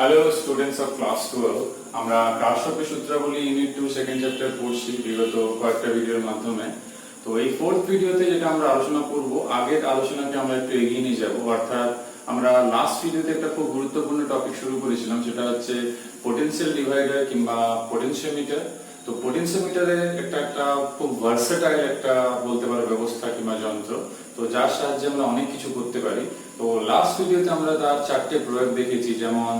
Hello students of class 12 আমরা কারশফের সূত্রাবলী unit 2 second chapter পড়ছি বিগত কয়েকটা ভিডিওর মাধ্যমে। তো এই ফোর্থ ভিডিওতে যেটা আমরা আলোচনা করব, আগের আলোচনাকে আমরা একটু এগিয়ে নিয়ে যাব। অর্থাৎ আমরা লাস্ট ভিডিওতে একটা খুব গুরুত্বপূর্ণ টপিক শুরু করেছিলাম, সেটা হচ্ছে পোটেনশিয়াল ডিভাইডার কিংবা পোটেনশিওমিটার। তো পোটেনশিওমিটারের একটা খুব ভার্সেটাইল একটা বলতে পারো ব্যবস্থা কিংবা যন্ত্র, তো যার সাহায্যে আমরা অনেক কিছু করতে পারি। তো লাস্ট ভিডিওতে আমরা তার চারটে প্রয়োগ দেখেছি, যেমন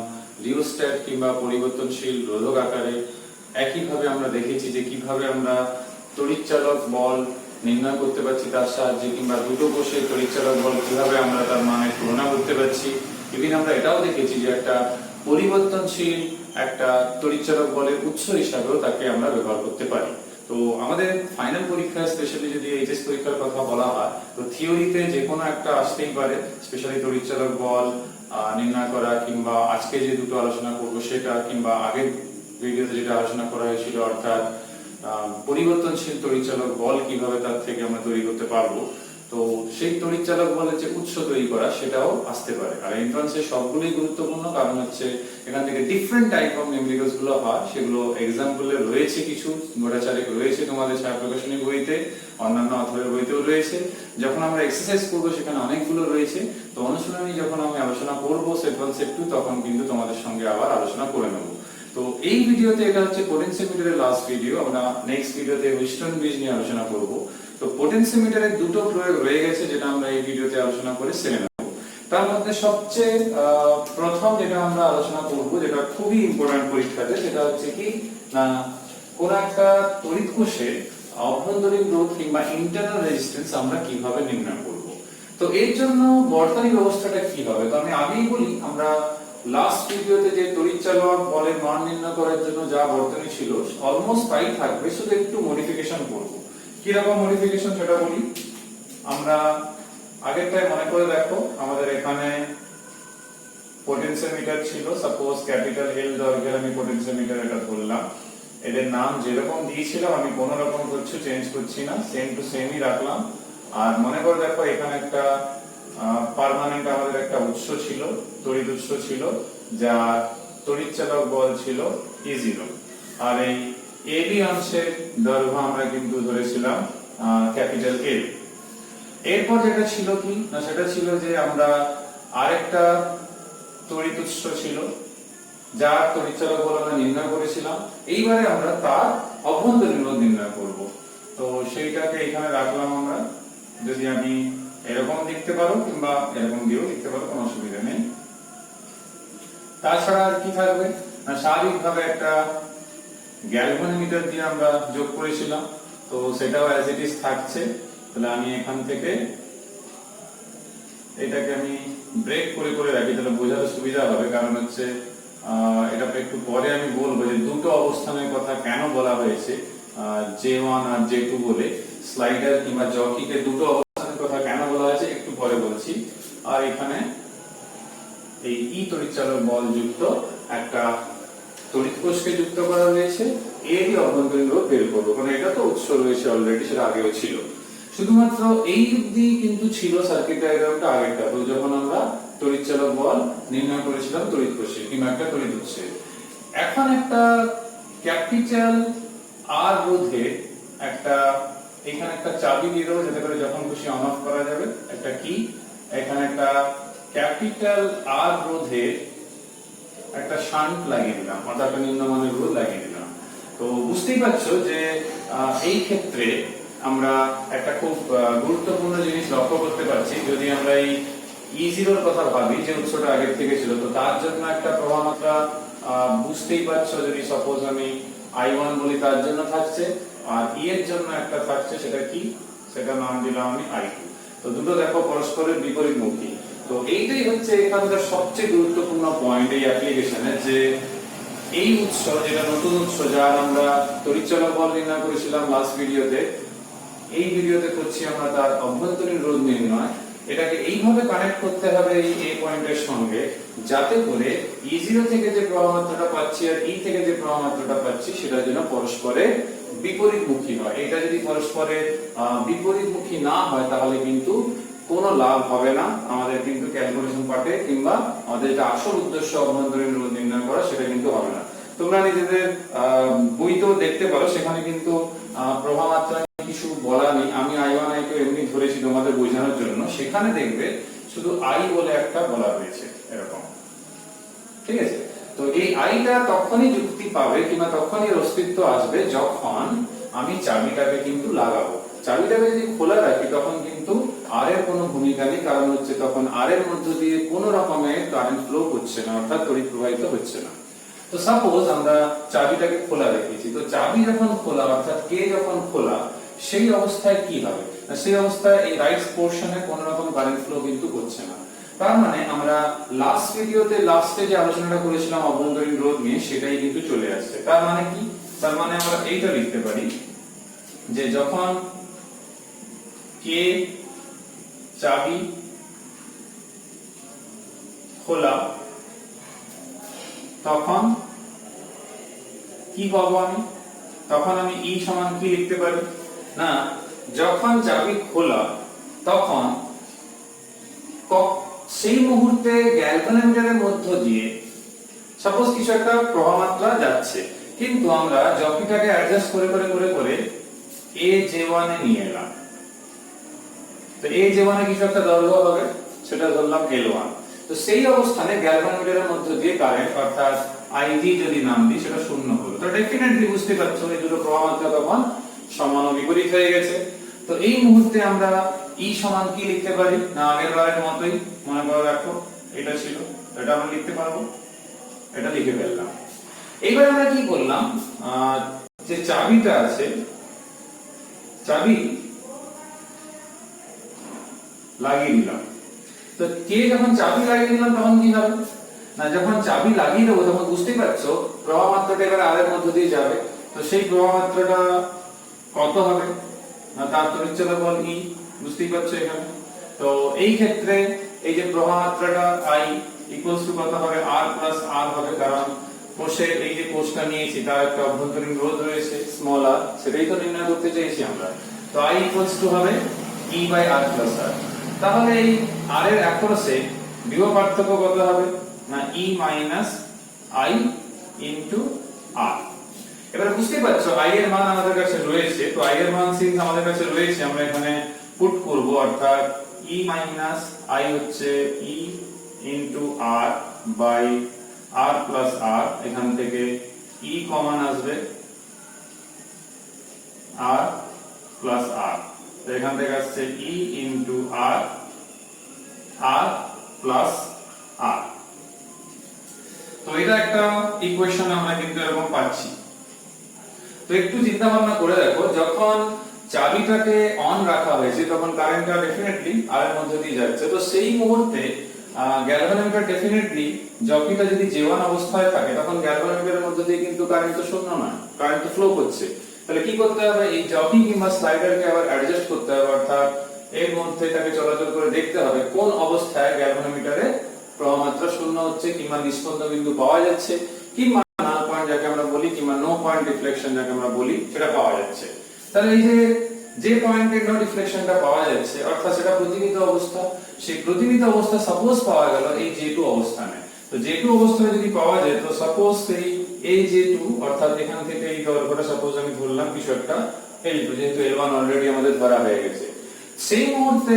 রিওস্ট্যাট কিংবা পরিবর্তনশীল রোধক আকারে। একইভাবে আমরা দেখেছি যে কিভাবে আমরা তড়িৎচালক বল নির্ণয় করতে পারছি তার সাহায্যে, কিংবা দুটো কোষে তড়িৎচালক বল কিভাবে আমরা তার মানের তুলনা করতে পারছি। ইভিন আমরা এটাও দেখেছি যে একটা পরিবর্তনশীল একটা তড়িৎচালক বলের উৎস হিসাবেও তাকে আমরা ব্যবহার করতে পারি। তো আমাদের ফাইনাল পরীক্ষা, স্পেশালি যদি এইচএস পরীক্ষার কথা বলা হয়, তো থিওরিতে যে কোনো একটা আসতেই পারে, স্পেশালি তড়িৎচালক বল নির্ণয় করা, কিংবা আজকে যে দুটো আলোচনা করব সেটা, কিংবা আগের ভিডিওতে যেটা আলোচনা করা হয়েছিল অর্থাৎ পরিবর্তনশীল তড়িৎচালক বল কিভাবে তার থেকে আমরা তৈরি করতে পারবো। তো সেই তড়িৎচালক বলের যে উৎস তৈরি করা সেটাও আসতে পারে। আর এন্ট্রান্সে সবগুলোই গুরুত্বপূর্ণ, কারণ হচ্ছে এখান থেকে ডিফারেন্ট টাইপ অফ নিউমেরিক্যালস গুলো হয়। সেগুলো এক্সাম্পলে রয়েছে, কিছু গোটাচারেক রয়েছে তোমাদের ছায়া প্রকাশনী বইতে, অন্যান্য অথরের বইতেও রয়েছে। যখন আমরা এক্সারসাইজ করবো সেখানে অনেকগুলো রয়েছে। তো অনুশীলনী যখন আমি আলোচনা করবো সেট 1 সেট 2, তখন কিন্তু তোমাদের সঙ্গে আবার আলোচনা করে নেব। তো এই ভিডিওতে এটা হচ্ছে পোটেনশিওমিটারের লাস্ট ভিডিও। আমরা নেক্সট ভিডিওতে হুইস্টন ব্রিজ নিয়ে আলোচনা করব। তো পোটেনশিওমিটারের দুটো প্রয়োগ রয়ে গেছে যেটা আমরা এই ভিডিওতে আলোচনা করে সেরে নেব। তার মধ্যে সবচেয়ে প্রথম যেটা আমরা আলোচনা করব, যেটা খুবই ইম্পর্টেন্ট পরীক্ষাতে, সেটা হচ্ছে কি না, কোন একটা তড়িৎ কোষের অভ্যন্তরীণ রোধ কিংবা ইন্টারনাল রেজিস্ট্যান্স আমরা কিভাবে নির্ণয় করব। তো এর জন্য বর্তনী ব্যবস্থাটা কি হবে। তো আমি আগেই বলি, আমরা লাস্ট ভিডিওতে যে তড়িৎচালক বলের মান নির্ণয় করার জন্য যা বর্তনী ছিল অলমোস্ট তাই থাকবে, শুধু একটু মডিফিকেশন করব। কি রকম মডিফিকেশন সেটা বলি। আমরা আগেরটাই মনে করে দেখো, আমাদের এখানে পটেনশিওমিটার ছিল, সাপোজ ক্যাপিটাল এল দৈর্ঘ্যের আমি পটেনশিওমিটার এটা ধরলাম। এদের নাম যেরকম দিয়েছিলাম আমি কোনো রকম কিছু চেঞ্জ করছি না, সেম টু সেমই রাখলাম। আর মনে করে দেখো এখানে একটা পার্মানেন্ট আমাদের একটা উৎস ছিল, তড়িৎ উৎস ছিল, যা তড়িৎচালক বল ছিল E0। আর এই এবি অংশের দৈর্ঘ্য আমরা কিন্তু ধরেছিলাম ক্যাপিটাল এল। এরপর যেটা ছিল কি না, সেটা ছিল যে আমরা আরেকটা তড়িৎ উৎস ছিল যার তড়িৎচালক বল আমরা নির্ণয় করেছিলাম। এইবারে আমরা তার অভ্যন্তরীণ রোধ নির্ণয় করব। তো সেইটাকে এখানে রাখলাম আমরা। যদি আমি এরকম লিখতে পারো কিংবা এরকম দিয়েও লিখতে পারো, কোনো অসুবিধা নেই। তাছাড়া আর কি থাকবে না, স্বাভাবিকভাবে একটা গ্যালভানোমিটার দিয়ে আমরা যোগ করেছিলাম, তো সেটাও অ্যাজ ইট ইজ থাকছে। তাহলে আমি এখান থেকে এটাকে আমি ব্রেক করে করে রাখি, তাহলে বোঝাতে সুবিধা হবে। কারণ হচ্ছে এটা একটু পরে আমি বলবো যে দুটো অবস্থানের কথা কেন বলা হয়েছে, J1 আর J2 বলে। স্লাইডার কিংবা জকিকে দুটো অবস্থানের কথা কেন বলা হয়েছে একটু পরে বলছি। আর এখানে এই ই তড়িৎচালক বল যুক্ত একটা তড়িৎ কোষকে যুক্ত করা হয়েছে, এরই অভ্যন্তরীণ রোধ বের করবো, কারণ এটা তো উৎস রয়েছে অলরেডি, সেটা আগেও ছিল। শুধুমাত্র এই অবধি কিন্তু ছিল সার্কিট ডায়াগ্রামটা আগেরটা, তো যখন আমরা তড়িৎচালক বল নির্ণয় করেছিলাম তড়িৎ কোষে কিংবা একটা তড়িৎ উৎসে। এখন একটা ক্যাপিটাল আর রোধে একটা এখানে একটা চাবি দিয়ে দেবো, যাতে করে যখন খুশি অন অফ করা যাবে। একটা কি, এখানে একটা ক্যাপিটাল আর রোধে একটা শান্ট লাগিয়ে দিলাম, অর্থাৎ একটা নিম্নমানের রোধ লাগিয়ে দিলাম। তো বুঝতেই পারছো যে এই ক্ষেত্রে আমরা একটা খুব গুরুত্বপূর্ণ জিনিস লক্ষ্য করতে পারছি। যদি আমরা এই E0 এর কথা ভাবি, যে উৎসটা আগের থেকে ছিল, তো তার জন্য একটা প্রবাহ মাত্রা বুঝতেই পারছো। যদি সাপোজ আমি I1 বলি, তার জন্য থাকছে, আর E এর জন্য একটা থাকছে, সেটা কি, সেটা নাম দিলাম আমি I2। তো দুটো দেখো পরস্পরের বিপরীতমুখী। তো এইটাই হচ্ছে এখানকার সবচেয়ে গুরুত্বপূর্ণ পয়েন্ট এই অ্যাপ্লিকেশনে, যে এই উৎস, যেটা নতুন উৎস যার আমরা তড়িৎচালক বল নির্ণয় করেছিলাম লাস্ট ভিডিওতে, এই ভিডিওতে করছি আমরা তার অভ্যন্তরীণ রোধ নির্ণয়। এটাকে এইভাবে কানেক্ট করতে হবে এই এ পয়েন্টের সঙ্গে, যাতে করে E0 থেকে যে প্রবাহ মাত্রাটা পাচ্ছি আর E থেকে যে প্রবাহ মাত্রাটা পাচ্ছি সেটা যেন পরস্পরের বিপরীতমুখী হয়। এটা যদি পরস্পরের বিপরীতমুখী না হয়, তাহলে কিন্তু কোনো লাভ হবে না আমাদের, কিন্তু ক্যালকুলেশন পার্টে কিংবা আমাদের যেটা আসল উদ্দেশ্য অভ্যন্তরীণ রোধ নির্ণয় করা সেটা কিন্তু হবে না। তোমরা নিজেদের বইতেও দেখতে পারো, সেখানে কিন্তু প্রবাহ মাত্রা কিছু বলা নেই। আমি I1 I2 এমনি ধরেছি তোমাদের বোঝানোর জন্য। সেখানে দেখবে শুধু I বলে একটা বলা রয়েছে এরকম, ঠিক আছে? তো এই আইটা তখনই যুক্তি পাবে কিংবা তখনই এর অস্তিত্ব আসবে যখন আমি চাবিটাকে কিন্তু লাগাবো। চাবিটাকে যদি খোলা রাখি তখন কিন্তু আর এর কোনো ভূমিকা নেই, কারণ হচ্ছে তখন আর এর মধ্য দিয়ে কোনো রকমের কারেন্ট ফ্লো হচ্ছে না, অর্থাৎ তড়িৎ প্রবাহিত হচ্ছে না। তো সাপোজ আমরা চাবিটাকে খোলা রেখেছি, তো চাবি যখন খোলা অর্থাৎ কে যখন খোলা, সেই অবস্থায় কি হবে? সেই অবস্থায় এই রাইট পোরশনে কোনো রকম কারেন্ট ফ্লো কিন্তু হচ্ছে না। তার মানে আমরা লাস্ট ভিডিওতে লাস্টে যে আলোচনাটা করেছিলাম অভ্যন্তরীণ রোধ নিয়ে, সেটাই কিন্তু চলে আসছে। তার মানে কি? তার মানে আমরা এইটা লিখতে পারি যে যখন কে চাবি খোলা তখন কি পাবো আমি? তখন আমি ই সমান কি লিখতে পারি না, যখন চাবি খোলা তখন সেই মুহূর্তে গ্যালভানোমিটারের মধ্য দিয়ে সাপোজ কিছু একটা প্রবাহ মাত্রা যাচ্ছে, কিন্তু আমরা জকিটাকে অ্যাডজাস্ট করে করে করে করে AJ1 এ নিয়ে এলাম। তো AJ1 এ কিছু একটা দৈর্ঘ্য হবে, সেটা ধরলাম L1। তো সেই অবস্থানে গ্যালভানোমিটারের মধ্য দিয়ে কারেন্ট অর্থাৎ IG যদি নাম দিই সেটা শূন্য হলো। তো ডেফিনেটলি বুঝতে পারছো এই দুটো প্রবাহ মাত্রা তখন সমান ও বিপরীত হয়ে গেছে। তো এই মুহূর্তে আমরা ই সমান কি লিখতে পারি না, আগের বারের মতোই মনে করে রাখো এটা ছিল, এটা আমরা লিখতে পারবো, এটা লিখে ফেললাম। এইবার আমরা কি করলাম, যে চাবিটা আছে, চাবি লাগিয়ে দিলাম। তো কে যখন চাবি লাগিয়ে দিলাম তখন কি হবে না, যখন চাবি লাগিয়ে দেবো তখন বুঝতেই পারছো প্রবাহ মাত্রাটা এবার আর এর মধ্য দিয়ে যাবে। তো সেই প্রবাহ মাত্রাটা কত হবে না, তার তড়িৎচালক বল ই, বুঝতেই পারছো এখানে। তো এই ক্ষেত্রে এই যে প্রবাহ মাত্রাটা I ইকুয়ালস টু কত হবে, R প্লাস R হবে, কারণ কোষের এই যে কোষটা নিয়েছি তার একটা অভ্যন্তরীণ রোধ রয়েছে স্মল r, সেটাই তো নির্ণয় করতে চাইছি আমরা। তো I ইকুয়ালস টু হবে E by R plus R। তাহলে এই R এর অ্যাক্রসে বিভব পার্থক্য কত হবে না, E minus I into R। এবারে বুঝতে পারছো I এর মান আমাদের কাছে রয়েছে, তো I এর মান সিন্স আমাদের কাছে রয়েছে আমরা এখানে পুট করব, অর্থাৎ E মাইনাস I হচ্ছে E into R by R plus R। এখান থেকে E কমন আসবে R প্লাস R, তো এখান থেকে আসছে E into R, R plus R। তো এটা একটা ইকুয়েশন আমরা কিন্তু এরকম পাচ্ছি। তো একটু চিন্তা ভাবনা করে দেখো, যখন চাবিটাকে অন রাখা হয়েছে তখন কারেন্টটা ডেফিনেটলি আর এর মধ্যে দিয়ে যাচ্ছে। তো সেই মুহূর্তে গ্যালভানোমিটার ডেফিনেটলি জকিটা যদি J1 অবস্থায় থাকে তখন গ্যালভানোমিটারের মধ্যে দিয়ে কিন্তু কারেন্ট তো শূন্য নয়, কারেন্ট তো ফ্লো করছে। তাহলে কি করতে হবে, এই জকি কিংবা স্লাইডারকে আবার অ্যাডজাস্ট করতে হবে, অর্থাৎ এর মধ্যে তাকে চলাচল করে দেখতে হবে কোন অবস্থায় গ্যালভানোমিটারে প্রবাহ মাত্রা শূন্য হচ্ছে কিংবা নিষ্পন্দ বিন্দু পাওয়া যাচ্ছে, কিংবা নাল পয়েন্ট যাকে আমরা বলি কিংবা নো পয়েন্ট ডিফ্লেকশন যাকে আমরা বলি সেটা পাওয়া যাচ্ছে। তাহলে এই যে পয়েন্টে নো ডিফ্লেকশনটা পাওয়া যাচ্ছে অর্থাৎ সেটা প্রতিনিধিত অবস্থা। সেই প্রতিনিধিত অবস্থা সাপোজ পাওয়া গেল এই J2 অবস্থানে। তো J2 অবস্থানে যদি পাওয়া যায়, তো সাপোজ এই J2 অর্থাৎ এখান থেকে এই দৈর্ঘ্যটা সাপোজ আমি ধরলাম কিছু একটা L2, যেহেতু L1 অলরেডি আমাদের ধরা হয়ে গেছে। সেই মুহূর্তে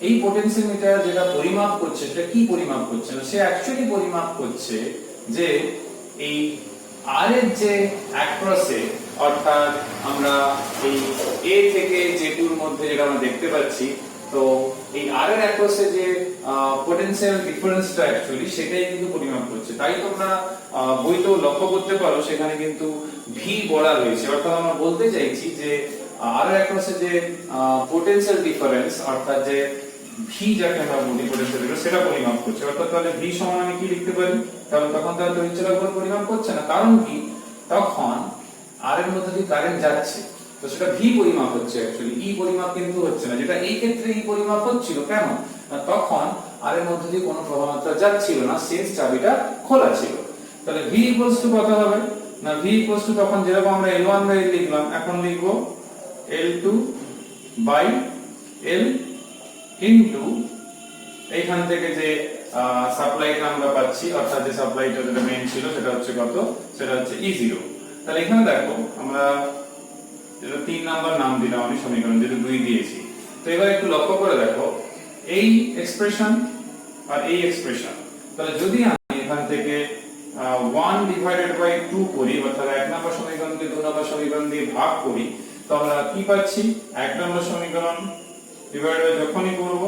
এই পোটেনশিওমিটার যেটা পরিমাপ করছে সেটা কি পরিমাপ করছে না, সে অ্যাকচুয়ালি পরিমাপ করছে যে এই আর এর যে অ্যাক্রসে অর্থাৎ আমরা এই A থেকে J2 এর মধ্যে যেটা আমরা দেখতে পাচ্ছি, তো এই আর এর অ্যাক্রসে যে পটেনশিয়াল ডিফারেন্সটা অ্যাকচুয়ালি সেটাই কিন্তু পরিমাপ করছে। তাই তোমরা বইতেও লক্ষ্য করতে পারো সেখানে কিন্তু V বলা রয়েছে, অর্থাৎ আমরা বলতে চাইছি যে আর এর অ্যাক্রসে যে পটেনশিয়াল ডিফারেন্স অর্থাৎ যে V যাকে আমরা বলি পটেনশিয়াল ডিফারেন্স সেটা পরিমাপ করছে। অর্থাৎ তাহলে V সমান আমি কি লিখতে পারি, কারণ তখন তার তড়িৎচালক বল পরিমাপ করছে না, কারণ কি তখন আর এর মধ্যে দিয়ে কারেন্ট যাচ্ছে, তো সেটা V পরিমাপ হচ্ছে অ্যাকচুয়ালি, E পরিমাপ কিন্তু হচ্ছে না। যেটা এই ক্ষেত্রে E পরিমাপ হচ্ছিল কেন না, তখন আর এর মধ্যে দিয়ে কোনো প্রবাহ মাত্রা যাচ্ছিল না, শেষ চাবিটা খোলা ছিল। তাহলে V ইকুয়ালস টু কত হবে না, V ইকুয়ালস টু তখন যেরকম আমরা L1 বাই L লিখলাম এখন লিখব L2 বাই L ইনটু এইখান থেকে যে সাপ্লাইটা আমরা পাচ্ছি, অর্থাৎ যে সাপ্লাইটা যেটা মেইন ছিল সেটা হচ্ছে কত, সেটা হচ্ছে E0। তাহলে এখানে দেখো আমরা যেটা 3 নাম্বার নাম দিলাম আমি সমীকরণ, যেটা 2 দিয়েছি। তো এবার একটু লক্ষ্য করে দেখো এই এক্সপ্রেশন আর এই এক্সপ্রেশন, তাহলে যদি আমি এখান থেকে 1 ডিভাইডেড বাই 2 করি, অর্থাৎ 1 নম্বর সমীকরণকে 2 নম্বর সমীকরণ দিয়ে ভাগ করি, তো আমরা কি পাচ্ছি, 1 নম্বর সমীকরণ ডিভাইডেড বাই যখনই করব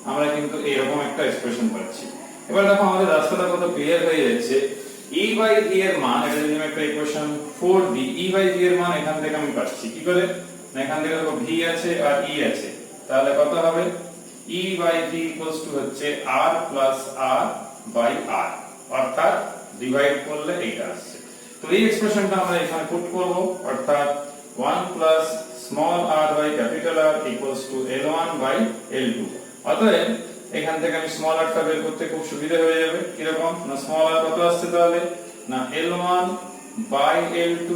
আমরা কিন্তু এরকম একটা এক্সপ্রেশন পাচ্ছি। এবার দেখো আমাদের রাস্তাটা কত ক্লিয়ার হয়ে যাচ্ছে। E বাই V এর মান, এটা যদি আমি একটা ইকুয়েশন 4 দিই, E বাই V এর মান এখান থেকে আমি পাচ্ছি কি করে, না এখান থেকে দেখো V আছে আর E আছে, তাহলে কত হবে, E by V equals to হচ্ছে R plus R by R, অর্থাৎ ডিভাইড করলে এইটা আসছে। তো এই এক্সপ্রেশনটা আমরা এখানে পুট করব, অর্থাৎ 1 plus small r by capital R equals to L1 by L2। অতএব এখান থেকে আমি স্মল r টা বের করতে খুব সুবিধা হয়ে যাবে। কি রকম, না স্মল r কত আসছে তাহলে, না L1 by L2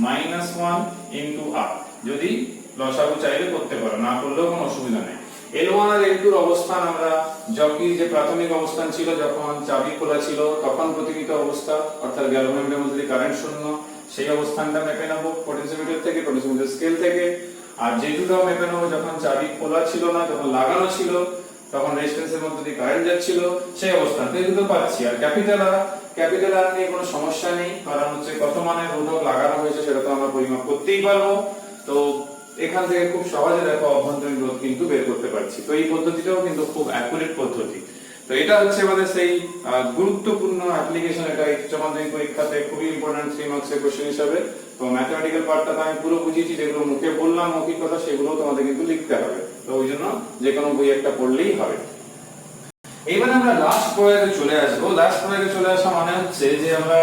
minus 1 into r। যদি লসাগু চাইলে করতে পারো, না করলেও কোনো অসুবিধা নেই। L1 আর L2 এর অবস্থান আমরা জকির যে প্রাথমিক অবস্থান ছিল যখন চাবি খোলা ছিল তখন প্রতিনিয়ত অবস্থা, অর্থাৎ গ্যালভানোমিটারের মধ্যে কারেন্ট শূন্য, সেই অবস্থানটা মেপে নেব পটেনশিওমিটার থেকে, পটেনশিওমিটার স্কেল থেকে। আর যে দুটো মেপে নেব যখন চাবি খোলা ছিল না, যখন লাগানো ছিল তখন রেজিস্ট্যান্সের মধ্যে দিয়ে কারেন্ট যাচ্ছিল, সেই অবস্থানতে দুটো পাচ্ছি। আর ক্যাপিটাল আর নিয়ে কোনো সমস্যা নেই, কারণ হচ্ছে কত মানের রোধক লাগানো হয়েছে সেটা তো আমরা পরিমাপ করতেই পারবো। তো এখান থেকে খুব সহজে দেখো অভ্যন্তরীণ রোধ কিন্তু বের করতে পারছি। তো এই পদ্ধতিটাও কিন্তু খুব অ্যাকুরেট পদ্ধতি। তো এটা হচ্ছে আমাদের সেই গুরুত্বপূর্ণ অ্যাপ্লিকেশন, এটা উচ্চ মাধ্যমিক পরীক্ষাতে খুবই ইম্পর্টেন্ট 3 মার্কসের কোশ্চেন হিসেবে। তো ম্যাথমেটিক্যাল পার্টটা তো আমি পুরো বুঝিয়েছি, যেগুলো মুখে বললাম মৌখিক কথা সেগুলো তোমাদের কিন্তু লিখতে হবে। তো ওই জন্য যে কোনো বই একটা পড়লেই হবে। এইবার আমরা লাস্ট প্রয়োগে চলে আসবো। লাস্ট প্রয়োগে চলে আসা মানে হচ্ছে যে আমরা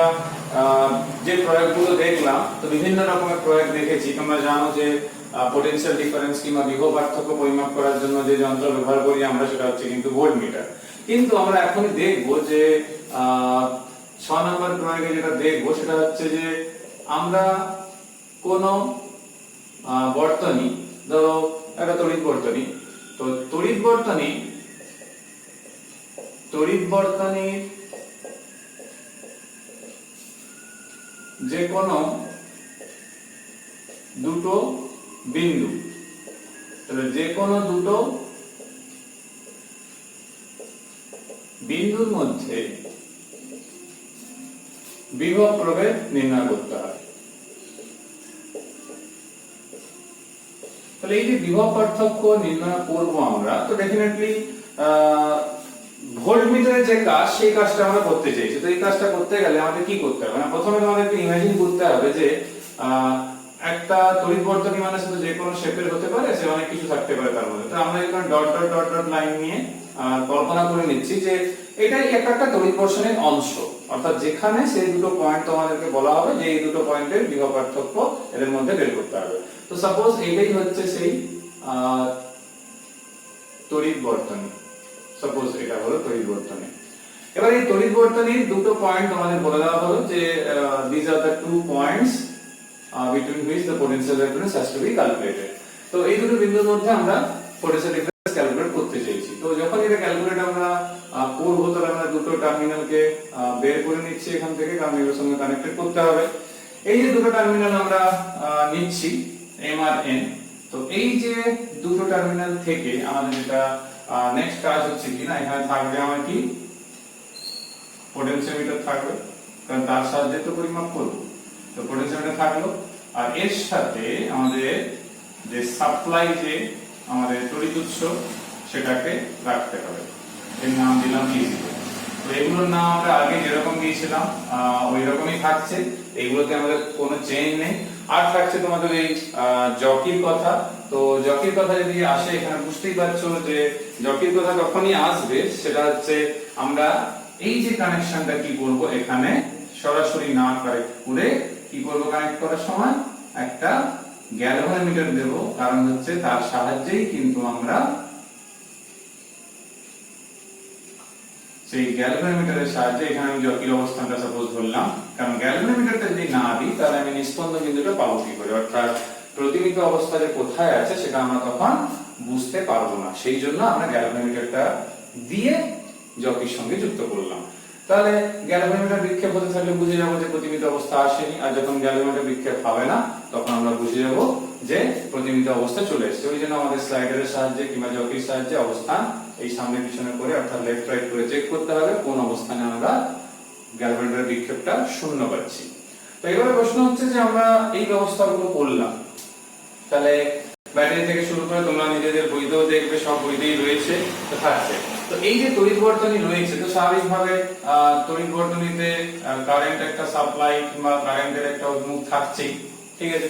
যে প্রয়োগগুলো দেখলাম, তো বিভিন্ন রকমের প্রয়োগ দেখেছি। তোমরা জানো যে পোটেনশিয়াল ডিফারেন্স কিংবা বিভব পার্থক্য পরিমাপ করার জন্য যে যন্ত্র ব্যবহার করি আমরা সেটা হচ্ছে কিন্তু ভোল্টমিটার। কিন্তু আমরা এখন দেখব যে 6 নম্বর প্রয়োগে যেটা দেখবো সেটা হচ্ছে যে আমরা কোন বর্তনী, ধরো একটা তড়িৎ বর্তনী, তো তড়িৎ বর্তনীর যে কোনো দুটো বিন্দু, তাহলে যে কোনো দুটো বিন্দুর মধ্যে বিভব প্রভেদ নির্ণয় করতে হয়। তাহলে এই যে বিভব পার্থক্য নির্ণয় করব আমরা, তো ডেফিনেটলি ভোল্টমিটারের যে কাজ সেই কাজটা আমরা করতে চাইছি। তো এই কাজটা করতে গেলে আমাদের কি করতে হবে, মানে প্রথমে আমাদেরকে ইমাজিন করতে হবে যে একটা তড়িৎ বর্তনী মানে শুধু যে কোনো শেপের হতে পারে, সে অনেক কিছু থাকতে পারে তার মধ্যে। তো আমরা এখানে dot dot dot dot line নিয়ে কল্পনা করে নিচ্ছি যে এটাই একটা তড়িৎ বর্ষণের অংশ, অর্থাৎ যেখানে সেই দুটো পয়েন্ট তোমাদেরকে বলা হবে যে এই দুটো পয়েন্টের বিভব পার্থক্য এদের মধ্যে বের করতে হবে। তো সাপোজ এইটাই হচ্ছে সেই তড়িৎ বর্তনী, সাপোজ এটা হলো তড়িৎ বর্তনী। এবার এই তড়িৎ বর্তনীর দুটো পয়েন্ট তোমাদের বলে দেওয়া হলো যে these are the two points between which the potential difference has to be calculated। তো এই দুটো বিন্দুর মধ্যে আমরা potential difference ক্যালকুলেট করতে চাইছি। তো যখন এটা ক্যালকুলেট আমরা করব, তাহলে আমরা দুটো টার্মিনালকে বের করে নিচ্ছি এখান থেকে, কারণ এর সঙ্গে কানেক্টেড করতে হবে। এই যে দুটো টার্মিনাল আমরা নিচ্ছি M আর N, তো এই যে দুটো টার্মিনাল থেকে আমাদের যেটা নেক্সট কাজ হচ্ছে কি, না এখানে থাকবে আমার কি পোটেনশিওমিটার থাকবে, কারণ তার সাহায্যে তো পরিমাপ করব। তো পোটেনশিওমিটার থাকলো, আর এর সাথে আমাদের যে সাপ্লাই, যে আমাদের তড়িৎ উৎস, সেটাকে রাখতে হবে। এর নাম দিলাম E0। তো এগুলোর নাম আমরা আগে যেরকম দিয়েছিলাম ওই রকমই থাকছে, এগুলোতে আমাদের কোনো চেঞ্জ নেই। আর থাকছে তোমাদের এই জকির কথা। তো জকির কথা যদি আসে, এখানে বুঝতেই পারছো যে জকির কথা যখনই আসবে সেটা হচ্ছে আমরা এই যে কানেকশনটা কি করব, এখানে সরাসরি না কানেক্ট করে কি করব, কানেক্ট করার সময় একটা গ্যালভানোমিটার দেব, কারণ হচ্ছে তার সাহায্যেই কিন্তু আমরা সেই গ্যালভানোমিটারের সাহায্যে, এখানে আমি জকির অবস্থানটা সাপোজ ধরলাম, কারণ গ্যালভানোমিটারটা যদি না দিই তাহলে আমি নিস্পন্দন বিন্দুটা পাবো কি করে, অর্থাৎ প্রতিমিত অবস্থা যে কোথায় আছে সেটা আমরা তখন বুঝতে পারবো না। সেই জন্য আমরা গ্যালভানোমিটারটা দিয়ে জকির সঙ্গে যুক্ত করলাম। তাহলে গ্যালভানোমিটার বিক্ষেপ হতে থাকলে বুঝে যাবো যে প্রতিমিত অবস্থা আসেনি, আর যখন গ্যালভানোমিটার বিক্ষেপ হবে না তখন আমরা বুঝে যাবো যে প্রতিমিত অবস্থা চলে এসেছে। ওই জন্য আমাদের স্লাইডারের সাহায্যে কিংবা জকির সাহায্যে অবস্থান এই সামনে পিছনে করে অর্থাৎ লেফট রাইট করে চেক করতে হবে কোন অবস্থানে আমরা গ্যালভানোমিটার বিক্ষেপটা শূন্য পাচ্ছি। তো এবারে প্রশ্ন হচ্ছে যে আমরা এই ব্যবস্থাগুলো করলাম, তাহলে ব্যাটারি থেকে শুরু করে তোমরা নিজেদের বইতেও দেখবে, সব বইতেই রয়েছে থাকছে। তো এই যে তড়িৎ বর্তনী রয়েছে, তো স্বাভাবিকভাবে তড়িৎ বর্তনীতে কারেন্ট একটা সাপ্লাই কিংবা কারেন্টের একটা উৎমুখ থাকছেই, ঠিক আছে।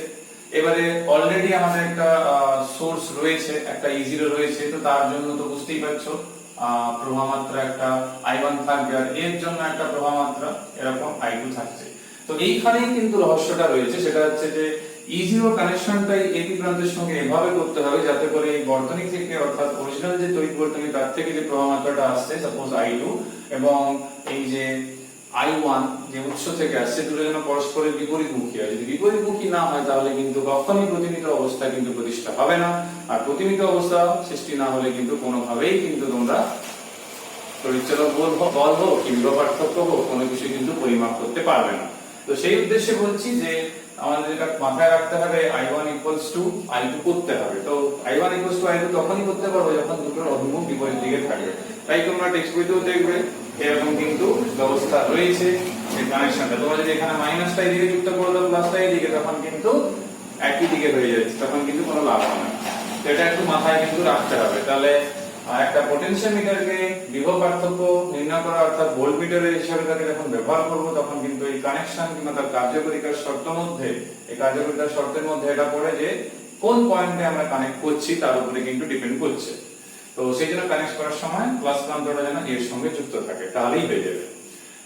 এবারে অলরেডি আমাদের একটা সোর্স রয়েছে, একটা E0 রয়েছে, তো তার জন্য তো বুঝতেই পারছো প্রবাহ মাত্রা একটা I1 থাকবে, আর এর জন্য একটা প্রবাহ মাত্রা এরকম I2 থাকছে। তো এইখানেই কিন্তু রহস্যটা রয়েছে, সেটা হচ্ছে যে E0 কানেকশনটাই এবি প্রান্তের সঙ্গে এভাবে করতে হবে যাতে করে এই বর্তনী থেকে অর্থাৎ অরিজিনাল যে তড়িৎ বর্তনী তার থেকে যে প্রবাহ মাত্রাটা আসছে সাপোজ I2 এবং এই যে I1 যে উৎস থেকে আসছে দুটো যেন পরস্পরের বিপরীতমুখী হয়। যদি বিপরীতমুখী না হয় তাহলে কিন্তু কখনোই প্রতিমিত অবস্থা কিন্তু প্রতিষ্ঠা হবে না, আর প্রতিমিত অবস্থা সৃষ্টি না হলে কিন্তু কোনোভাবেই কিন্তু তোমরা তড়িৎচালক বল হোক কিংবা পার্থক্য হোক কোনো কিছু কিন্তু পরিমাপ করতে পারবে না। তো সেই উদ্দেশ্যে বলছি যে আমাদের এটা মাথায় রাখতে হবে I1 I2 করতে হবে। তো I1 I2 তখনই করতে পারবো যখন দুটোর অভিমুখ বিপরীত দিকে থাকবে। তাই তোমরা টেক্সট বইতেও দেখবে এরকম কিন্তু ব্যবস্থা রয়েছে এই কানেকশনটা। তোমরা যদি এখানে মাইনাসটা এদিকে যুক্ত করে দাও প্লাসটা এদিকে, তখন কিন্তু একই দিকে হয়ে যাচ্ছে, তখন কিন্তু কোনো লাভ হবে না। তো এটা একটু মাথায় কিন্তু রাখতে হবে। তাহলে একটা পটেনশিওমিটারকে বিভব পার্থক্য নির্ণয় করা অর্থাৎ ভোল্টমিটারের হিসাবে তাকে যখন ব্যবহার করব তখন কিন্তু এই কানেকশন কিংবা তার কার্যকারিতার শর্তের মধ্যে এই কার্যকারিতার শর্তের মধ্যে এটা পড়ে যে কোন পয়েন্টে আমরা কানেক্ট করছি তার উপরে কিন্তু ডিপেন্ড করছে। তো সেই জন্য কানেক্ট করার সময় প্লাস প্রান্তটা যেন এর সঙ্গে যুক্ত থাকে, তাহলেই হয়ে যাবে।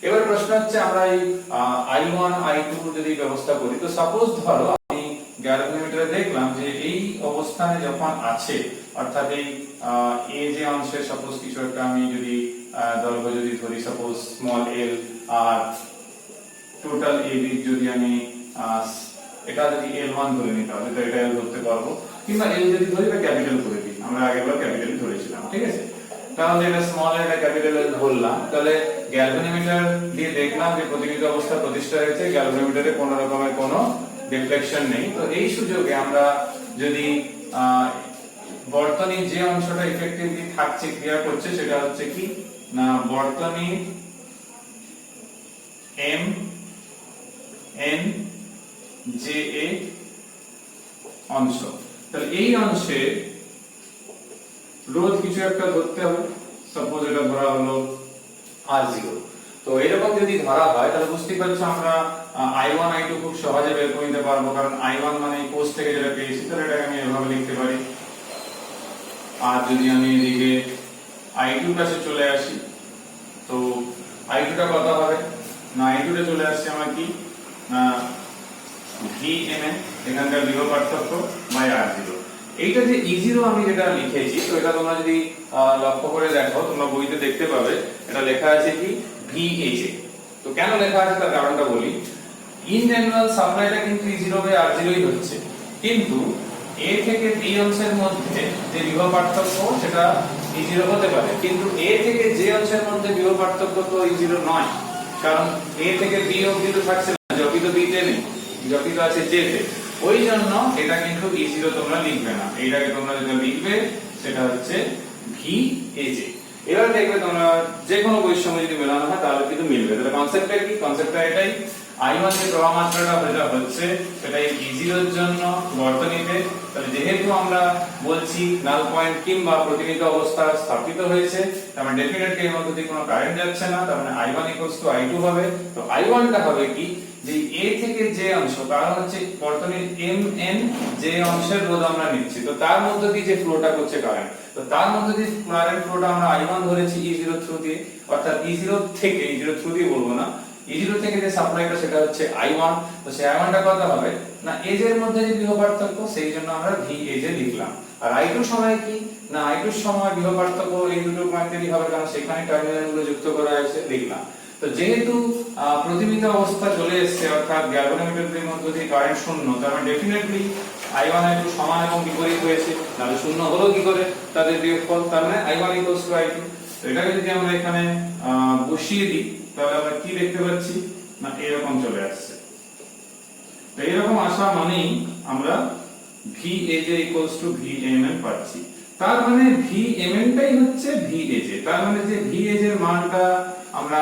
এবার প্রশ্ন হচ্ছে আমরা এই I1 I2 যদি ব্যবস্থা করি, তো সাপোজ ধরো আমি গ্যালভানোমিটারে দেখলাম যে এই অবস্থানে যখন আছে অর্থাৎ এই এ যে অংশে সাপোজ কিছু একটা আমি যদি দৈর্ঘ্য যদি ধরি সাপোজ স্মল l আর টোটাল AB যদি আমি এটা যদি L1 ধরে নিই তাহলে তো এটা L ধরতে পারবো, কিংবা L যদি ধরি এটা ক্যাপিটাল করে দিই, আমরা আগেরবার ক্যাপিটাল ধরেছিলাম, ঠিক আছে। তাহলে এটা স্মল এটা ক্যাপিটাল L ধরলাম, তাহলে গ্যালভানোমিটার দিয়ে দেখলাম যে প্রতিমিত অবস্থা প্রতিষ্ঠা হয়েছে, গ্যালভানোমিটারে কোনো রকমের কোনো ডিফ্লেকশন নেই। তো এই সুযোগে আমরা যদি বর্তনীর যে অংশটা ইফেক্টিভলি থাকছে ক্রিয়া করছে সেটা হচ্ছে কি না বর্তনীর M N J A অংশ। তাহলে এই অংশে রোধ কিছু একটা ধরতে হবে, সাপোজ এটা ধরা হলো R0। তো এরকম যদি ধরা হয় তাহলে বুঝতেই পারছো আমরা I1 I2 খুব সহজে বের করে নিতে পারবো, কারণ I1 মানে এই কোষ থেকে যেটা পেয়েছি তাহলে এটাকে আমি এভাবে লিখতে পারি। আর যদি আমি এদিকে I2 কাছে চলে আসি তো I2 টা কত হবে না I2 টা চলে আসছে আমার কি না VMN এখানকার বিভব পার্থক্য বাই R0। এইটা যে E0 আমি যেটা লিখেছি তো এটা তোমরা যদি লক্ষ্য করে দেখো তোমরা বইতে দেখতে পাবে এটা লেখা আছে কি VAJ। তো কেন লেখা আছে তার কারণটা বলি। ইন জেনারেল সাপ্লাইটা কিন্তু E0 বাই R0ই হচ্ছে, কিন্তু A থেকে B অংশের মধ্যে যে বিভব পার্থক্য সেটা E0 হতে পারে, কিন্তু A থেকে J অংশের মধ্যে বিভব পার্থক্য তো E0 নয়, কারণ A থেকে B অবধি তো থাকছে না, জকি তো B তে নেই, জকি তো আছে J তে। ওই জন্য এটা কিন্তু E0 তোমরা লিখবে না, এইটাকে তোমরা যেটা লিখবে সেটা হচ্ছে VAJ। এবার দেখবে তোমরা যে কোনো বইয়ের সঙ্গে যদি মেলানো হয় তাহলে কিন্তু মিলবে। তাহলে কনসেপ্টটা কি, কনসেপ্টটা এটাই I1 এর প্রবাহ মাত্রাটা যেটা হচ্ছে সেটাই E0 এর জন্য বর্তনীতে। তাহলে যেহেতু আমরা বলছি নাল পয়েন্ট কিংবা প্রতিনিধিত অবস্থা স্থাপিত হয়েছে তার মানে ডেফিনেটলি এর মধ্যে দিয়ে কোনো কারেন্ট যাচ্ছে না, তার মানে I1 I2 হবে। তো I1 টা হবে কি যে A থেকে J অংশ, কারণ হচ্ছে বর্তনীর MN যে অংশের রোধ আমরা নিচ্ছি তো তার মধ্যে দিয়ে যে ফ্লোটা করছে কারেন্ট, তো তার মধ্যে দিয়ে কারেন্ট ফ্লোটা আমরা I1 ধরেছি E0 থ্রু দিয়ে, অর্থাৎ E0 থেকে E0 থ্রু দিয়ে বলবো না, E0 থেকে যে সাপ্লাইটা সেটা হচ্ছে I1। তো সেই I1 টা কত হবে না AJ এর মধ্যে যে বিভব পার্থক্য সেই জন্য আমরা VAJ লিখলাম। আর I2 সময় কি না I2 সময় বিভব পার্থক্য এই দুটো পয়েন্টেরই হবে, কারণ সেখানে টার্মিনালগুলো যুক্ত করা হয়েছে লিখলাম। তো যেহেতু প্রতিমিত অবস্থা চলে এসেছে অর্থাৎ গ্যালভানোমিটারের মধ্যে দিয়ে কারেন্ট শূন্য, তার মানে ডেফিনেটলি I1 I2 সমান এবং বিপরীত হয়েছে, তাহলে শূন্য হলো কি করে তাদের বিয়োগফল, তার মানে I1 I2। এটাকে যদি আমরা এখানে বসিয়ে দিই তাহলে আমরা কি দেখতে পাচ্ছি না এরকম চলে আসছে। তো এরকম আসা মানেই আমরা VAJ VMN পাচ্ছি। তার মানে VMN টাই হচ্ছে VAJ। তার মানে যে VAJ এর মানটা আমরা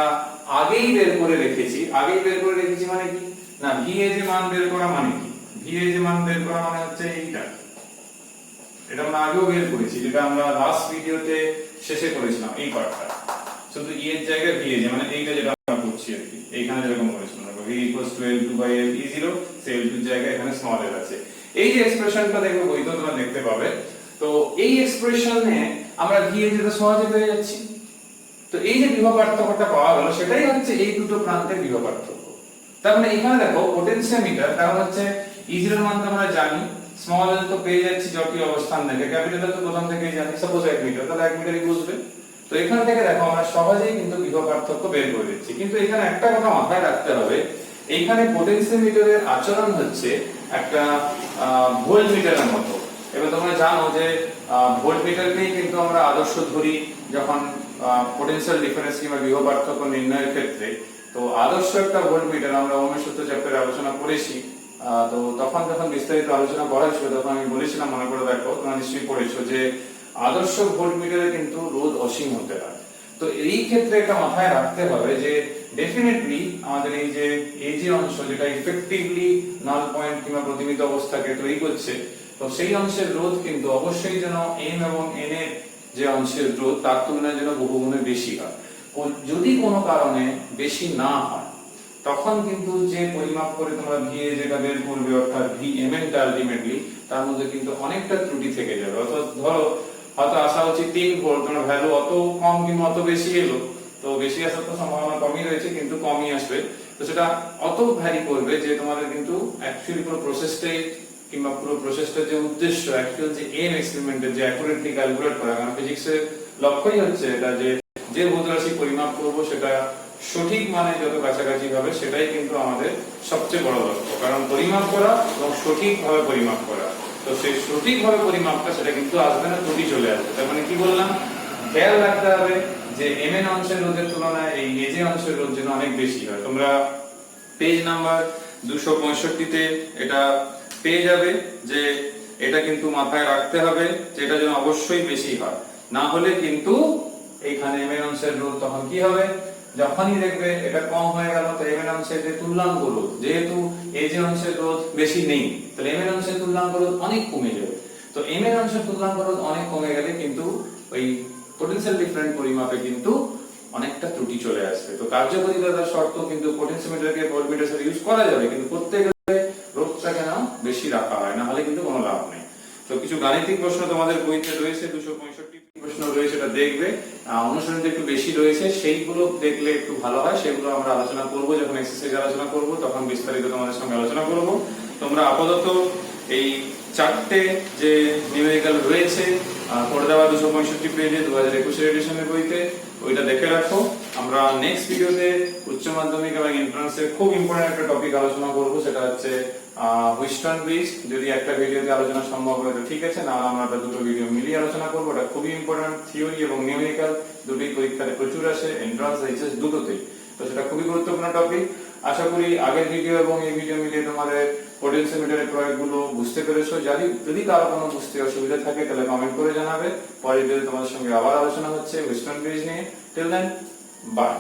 আগেই বের করে রেখেছি মানে কি না VAJ মান বের করা মানে কি, VAJ মান বের করা মানে হচ্ছে এইটা, এটা আমরা আগেও বের করেছি, যেটা আমরা লাস্ট ভিডিওতে শেষে করেছিলাম এই পার্টটা। শুধু E এর জায়গায় VAJ মানে এইটা যেটা আমরা করছি আর কি, এইখানে যেরকম করেছিলাম V L2/L E0, সে L2 এর জায়গায় এখানে স্মল l আছে। এই যে এক্সপ্রেশনটা দেখবে বইতে তোমরা দেখতে পাবে। তো এই এক্সপ্রেশনে আমরা VAJ তে সহজে পেয়ে যাচ্ছি। তো এই যে বিভব পার্থক্যটা পাওয়া গেল সেটাই হচ্ছে এই দুটো প্রান্তের বিভব পার্থক্য। তার মানে এখানে দেখো পোটেনশিওমিটার, কারণ হচ্ছে E0 এর মান তো আমরা জানি, স্মল l তো পেয়ে যাচ্ছি জটিল অবস্থান থেকে, ক্যাপিটাল l তো প্রথম থেকেই জানি, সাপোজ 1 মিটার, তাহলে 1 মিটারই বুঝবে। তো এখান থেকে দেখো আমরা সহজেই কিন্তু বিভব পার্থক্য বের করে দিচ্ছি। কিন্তু এখানে একটা কথা মাথায় রাখতে হবে, এইখানে পোটেনশিওমিটারের আচরণ হচ্ছে একটা ভোল্টমিটারের মতো। এবার তোমরা জানো যে ভোল্টমিটারকেই কিন্তু আমরা আদর্শ ধরি যখন পোটেনশিয়াল ডিফারেন্স কিংবা বিভব পার্থক্য নির্ণয়ের ক্ষেত্রে। তো আদর্শ একটা ভোল্টমিটার আমরা ওহমের সূত্র চ্যাপ্টারে আলোচনা করেছি। তো তখন যখন বিস্তারিত আলোচনা করা হয়েছিল তখন আমি বলেছিলাম, মনে করে দেখো তোমরা নিশ্চয়ই পড়েছো, যে আদর্শ ভোল্টমিটারে কিন্তু রোধ অসীম হতে হয়। তো এই ক্ষেত্রে এটা মাথায় রাখতে হবে যে ডেফিনেটলি আমাদের এই যে অংশ যেটা ইফেক্টিভলি নাল পয়েন্ট কিংবা প্রতিমিত অবস্থাকে তৈরি করছে, তো সেই অংশের রোধ কিন্তু অবশ্যই যেন m এবং n এর যে অংশের রোধ তার তুলনায় যেন বহুগুণে বেশি হয়। যদি কোনো কারণে বেশি না হয় তখন কিন্তু যে পরিমাপ করে তোমরা VA যেটা বের করবে অর্থাৎ VMN টা আলটিমেটলি তার মধ্যে কিন্তু অনেকটা ত্রুটি থেকে যাবে। অর্থাৎ ধরো হয়তো আসা উচিত 3 ভোল্ট, তোমার ভ্যালু অত কম কিংবা অত বেশি এলো, তো বেশি আসার তো সম্ভাবনা কমই রয়েছে কিন্তু কমই আসবে। তো সেটা অত ভ্যারি করবে যে তোমাদের কিন্তু অ্যাকচুয়ালি পুরো প্রসেসটাই কিংবা পুরো প্রসেসটার যে উদ্দেশ্য অ্যাকচুয়াল যে এম এক্সপেরিমেন্টের যে অ্যাকুরেটলি ক্যালকুলেট করা, কারণ ফিজিক্সের লক্ষ্যই হচ্ছে এটা যে ভৌত রাশি পরিমাপ করব সেটা সঠিক মানে যত কাছাকাছি হবে সেটাই কিন্তু আমাদের সবচেয়ে বড় লক্ষ্য। কারণ পরিমাপ করা এবং সঠিকভাবে পরিমাপ করা, তো সেই সঠিকভাবে পরিমাপটা সেটা কিন্তু আসবে না, ত্রুটি চলে আসবে। তার মানে কি বললাম, খেয়াল রাখতে হবে যে mn অংশের রোধের তুলনায় এই aj অংশের রোধ যেন অনেক বেশি হয়। তোমরা পেজ নাম্বার 265 তে এটা পেয়ে যাবে যে এটা কিন্তু মাথায় রাখতে হবে যে এটা যেন অবশ্যই বেশি হয়, না হলে কিন্তু এইখানে mn অংশের রোধ তখন কি হবে, যখনই দেখবে এটা কম হয়ে গেল তো mn অংশের যে তুল্যাঙ্ক রোধ, যেহেতু aj অংশের রোধ বেশি নেই তাহলে mn অংশের তুল্যাঙ্ক রোধ অনেক কমে যাবে। তো mn অংশের তুল্যাঙ্ক রোধ অনেক কমে গেলে কিন্তু ওই পোটেনশিয়াল ডিফারেন্ট পরিমাপে কিন্তু অনেকটা ত্রুটি চলে আসবে। তো কার্যকারিতার শর্ত কিন্তু পোটেনশিওমিটারকে ভোল্টমিটার সাথে ইউজ করা যাবে, কিন্তু করতে গেলে রোধটা কেন বেশি রাখা হয়, না হলে কিন্তু কোনো লাভ নেই। তো কিছু গাণিতিক প্রশ্ন তোমাদের বইতে রয়েছে, 265 প্রশ্ন রয়েছে, এটা দেখবে। অনুশীলন একটু বেশি রয়েছে, সেইগুলো দেখলে একটু ভালো হয়। সেগুলো আমরা আলোচনা করব যখন এক্সারসাইজ আলোচনা করব, তখন বিস্তারিত তোমাদের সঙ্গে আলোচনা করব। তোমরা আপাতত এই চারটে যে নিউমেরিক্যাল রয়েছে করে দেওয়া 265 পেজে 2021 এডিশনের বইতে, ওইটা দেখে রাখো। আমরা নেক্সট ভিডিওতে উচ্চ মাধ্যমিক এবং এন্ট্রান্সের খুব ইম্পর্টেন্ট একটা টপিক আলোচনা করব, সেটা হচ্ছে হুইস্টন ব্রিজ। যদি একটা ভিডিওতে আলোচনা সম্ভব হয় তো ঠিক আছে, না আমরা দুটো ভিডিও মিলিয়ে আলোচনা করব। এটা খুবই ইম্পর্টেন্ট, থিওরি এবং নিউমেরিক্যাল দুটোই পরীক্ষাতে প্রচুর আসে, এন্ট্রান্স এইচএস দুটোতেই। তো সেটা খুবই গুরুত্বপূর্ণ টপিক। আশা করি আগের ভিডিও এবং এই ভিডিও মিলিয়ে তোমাদের পোটেনশিওমিটারের প্রয়োগগুলো বুঝতে পেরেছো। যদি কারো কোনো বুঝতে অসুবিধা থাকে তাহলে কমেন্ট করে জানাবে। পরের ভিডিওতে তোমাদের সঙ্গে আবার আলোচনা হচ্ছে হুইস্টন ব্রিজ নিয়ে। Till then, by.